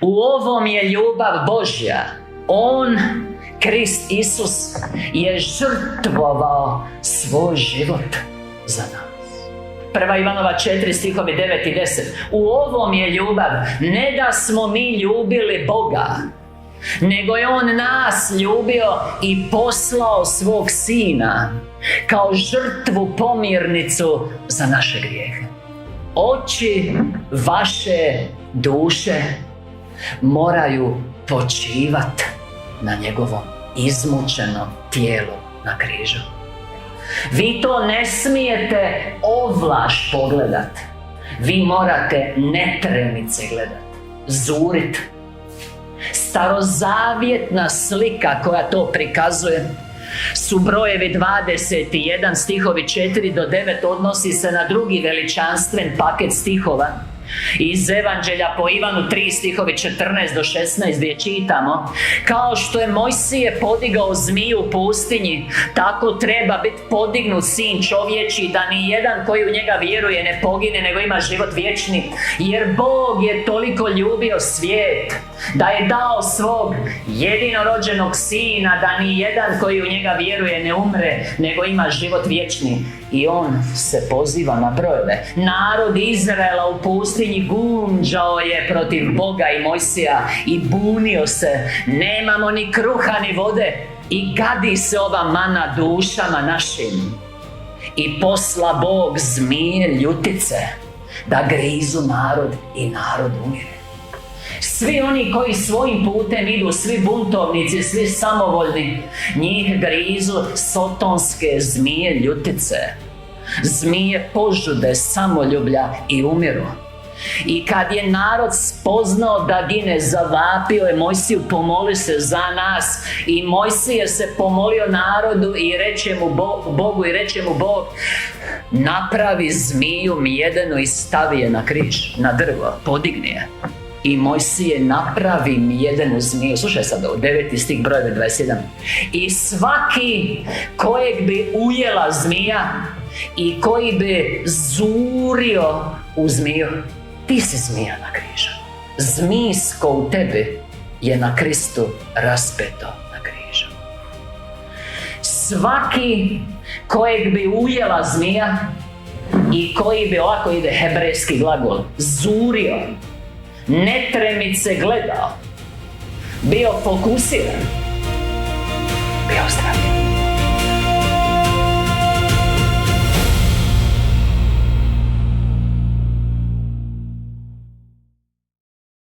U ovom je ljubav Božja. On, Krist Isus, je žrtvovao svoj život za nas. 1. Ivanova 4 stihovi 9 i 10. U ovom je ljubav, ne da smo mi ljubili Boga, nego je On nas ljubio i poslao svog Sina kao žrtvu pomirnicu za naše grijehe. Oči vaše duše moraju počivati na njegovom izmučenom tijelu na križu. Vi to ne smijete ovlaš pogledat. Vi morate netremice gledat, zurit. Starozavjetna slika koja to prikazuje su brojevi 21 stihovi 4 do 9, odnosi se na drugi veličanstven paket stihova iz Evanđelja po Ivanu 3 stihovi 14 do 16, gdje čitamo: kao što je Mojsije podigao zmiju u pustinji, tako treba biti podignut Sin čovječji, da ni jedan koji u njega vjeruje ne pogine, nego ima život vječni. Jer Bog je toliko ljubio svijet da je dao svog jedinorođenog Sina, da ni jedan koji u njega vjeruje ne umre, nego ima život vječni. I on se poziva na brojeve. Narod Izraela u pustinji gunđao je protiv Boga i Mojsija i bunio se: nemamo ni kruha ni vode i gadi se ova mana dušama našim. I posla Bog zmije ljutice da grizu narod i narod umire. Svi oni koji svojim putem idu, svi buntovnici, svi samovoljni, njih grizu sotonske zmije ljutice, zmije požude, samoljublja i umiru. I kad je narod spoznao da gine, zavapio je Mojsiju: pomoli se za nas. I Mojsije se pomolio narodu i reče mu Bogu, i reče mu Bog: napravi zmiju mjedenu i stavi je na križ, na drvo, podigni je. I Mojsije napravi mjedenu zmiju. Slušaj sad ovo, 9. stih, brojeve 27. I svaki kojeg bi ujela zmija i koji bi zurio u zmiju, ti si zmija na križu. Zmijsko u tebi je na Kristu raspeto na križu. Svaki kojeg bi ujela zmija i koji bi, ovako ide hebrejski glagol, zurio, netremice gledao, bio fokusiran, bio zdravljen.